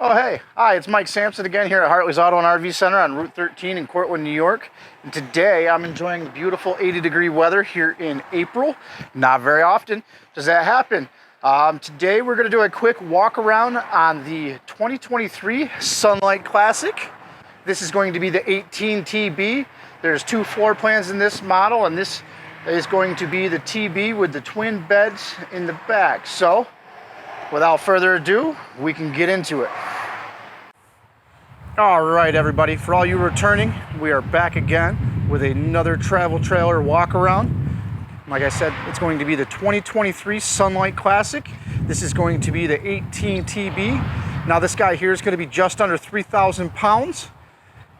Oh, hey. Hi, it's Mike Sampson again here at Hartleys Auto RV Center on Route 13 in Cortland, New York. And today I'm enjoying beautiful 80-degree weather here in April. Not very often does that happen. Today we're going to do a quick walk around on the 2023 Sun-lite Classic. This is going to be the 18TB. There's two floor plans in this model, and this is going to be the TB with the twin beds in the back. So, without further ado, we can get into it. All right, everybody, for all you returning, we are back again with another travel trailer walk around. Like I said, it's going to be the 2023 Sun-lite Classic. This is going to be the 18TB. Now this guy here is going to be just under 3,000 pounds.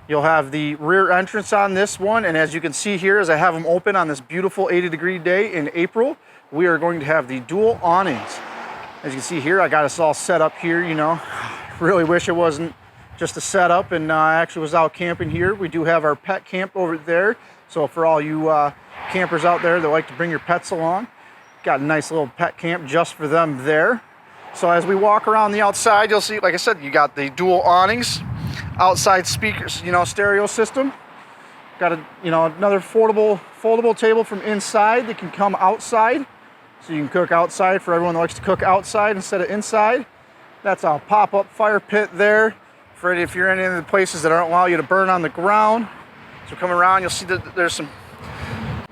You'll have the rear entrance on this one, and as you can see here, as I have them open on this beautiful 80-degree day in April, we are going to have the dual awnings. As you can see here, I got us all set up here, you know. Really wish it wasn't just a setup and I actually was out camping here. We do have our pet camp over there. So for all you campers out there that like to bring your pets along, got a nice little pet camp just for them there. So as we walk around the outside, you'll see, like I said, you got the dual awnings, outside speakers, you know, stereo system. Got a, you know, another foldable table from inside that can come outside. So you can cook outside for everyone that likes to cook outside instead of inside. That's a pop-up fire pit there for if you're in any of the places that don't allow you to burn on the ground. So coming around, you'll see that there's some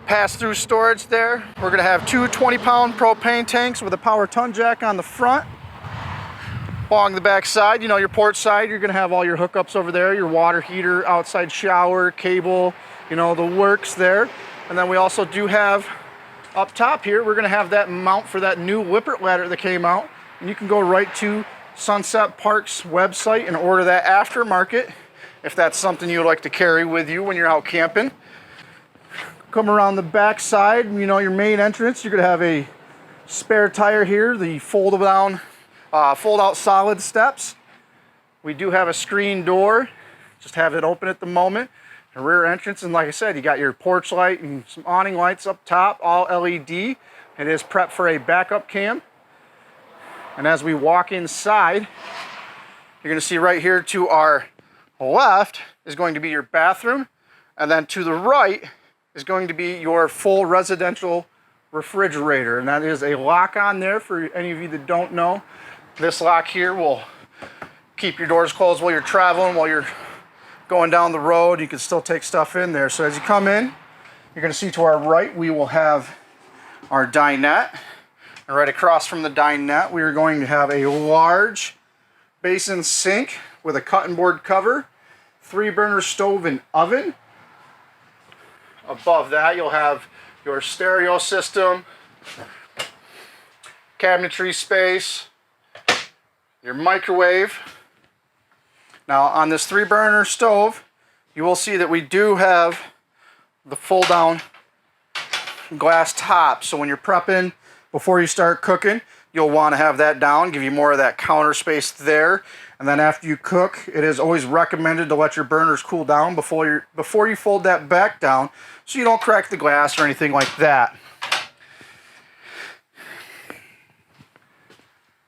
pass-through storage there. We're gonna have two 20-pound propane tanks with a power ton jack on the front. Along the back side, you know, your porch side, you're gonna have all your hookups over there, your water heater, outside shower, cable, you know, the works there. And then we also do have up top here, we're gonna have that mount for that new Lippert ladder that came out. And you can go right to Sunset Park's website and order that aftermarket if that's something you'd like to carry with you when you're out camping. Come around the back side, you know, your main entrance, you're gonna have a spare tire here, the fold out solid steps. We do have a screen door, just have it open at the moment. A rear entrance, and like I said, you got your porch light and some awning lights up top, all LED. It is prepped for a backup cam. And as we walk inside, you're going to see right here to our left is going to be your bathroom, and then to the right is going to be your full residential refrigerator, and that is a lock on there. For any of you that don't know, this lock here will keep your doors closed while you're traveling, while you're going down the road. You can still take stuff in there. So as you come in, you're going to see to our right we will have our dinette. And right across from the dinette, we are going to have a large basin sink with a cutting board cover, 3-burner stove and oven. Above that, you'll have your stereo system, cabinetry space, your microwave. Now on this 3-burner stove, you will see that we do have the fold-down glass top. So when you're prepping, before you start cooking, you'll want to have that down, give you more of that counter space there. And then after you cook, it is always recommended to let your burners cool down before you fold that back down, so you don't crack the glass or anything like that.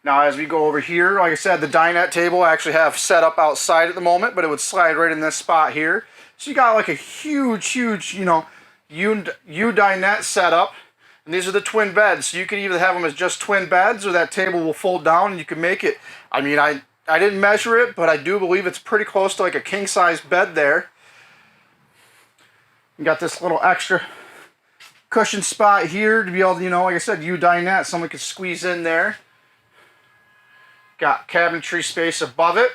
Now as we go over here, like I said, the dinette table I actually have set up outside at the moment, but it would slide right in this spot here. So you got like a huge, you know, U dinette setup. And these are the twin beds. So you can either have them as just twin beds, or that table will fold down and you can make it, I mean, I didn't measure it, but I do believe it's pretty close to like a king-size bed there. You got this little extra cushion spot here to be able to, you know, like I said, U dinette, someone could squeeze in there. Got cabinetry space above it.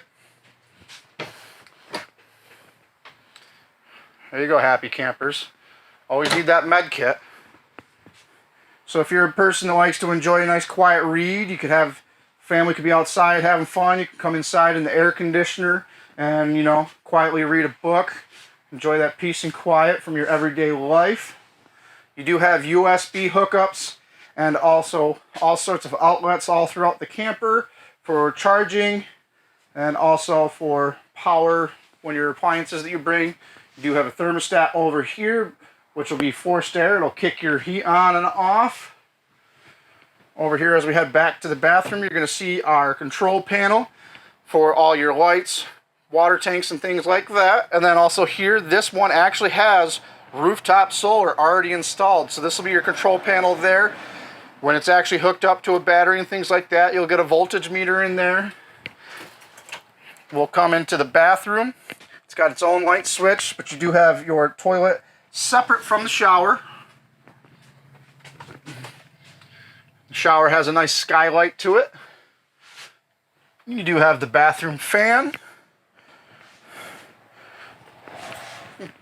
There you go, happy campers. Always need that med kit. So if you're a person that likes to enjoy a nice quiet read, you could have family could be outside having fun. You can come inside in the air conditioner and, you know, quietly read a book. Enjoy that peace and quiet from your everyday life. You do have USB hookups and also all sorts of outlets all throughout the camper for charging and also for power when your appliances that you bring. You do have a thermostat over here, which will be forced air. It'll kick your heat on and off. Over here, as we head back to the bathroom, you're going to see our control panel for all your lights, water tanks, and things like that. And then also here, this one actually has rooftop solar already installed. So this will be your control panel there. When it's actually hooked up to a battery and things like that, you'll get a voltage meter in there. We'll come into the bathroom. It's got its own light switch, but you do have your toilet separate from the shower. The shower has a nice skylight to it. You do have the bathroom fan.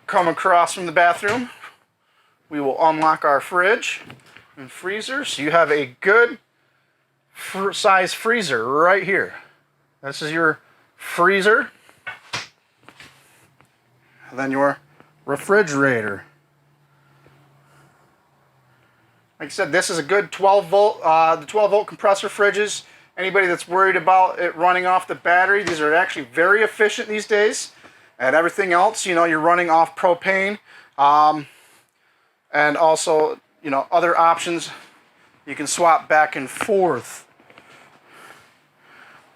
Come across from the bathroom, we will unlock our fridge and freezer. So you have a good size freezer right here. This is your freezer. And then your refrigerator. Like I said, this is a good 12 volt, the 12 volt compressor fridges. Anybody that's worried about it running off the battery, these are actually very efficient these days. And everything else, you know, you're running off propane. And also, you know, other options you can swap back and forth.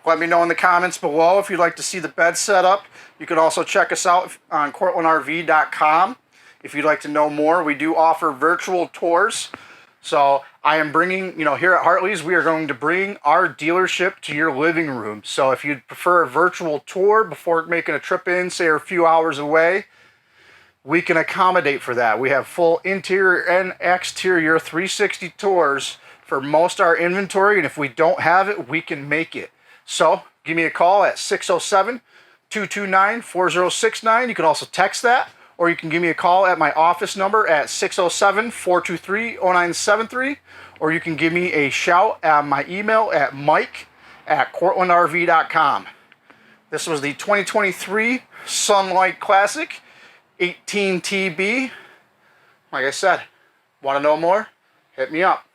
Let me know in the comments below if you'd like to see the bed setup. You can also check us out on CortlandRV.com. If you'd like to know more, we do offer virtual tours. So I am bringing, you know, here at Hartleys, we are going to bring our dealership to your living room. So if you'd prefer a virtual tour before making a trip in, say a few hours away, we can accommodate for that. We have full interior and exterior 360 tours for most of our inventory. And if we don't have it, we can make it. So give me a call at 607-229-4069. You can also text that, or you can give me a call at my office number at 607-423-0973, or you can give me a shout at my email at mike@cortlandrv.com. This was the 2023 Sun-lite Classic 18 TB. Like I said, want to know more? Hit me up.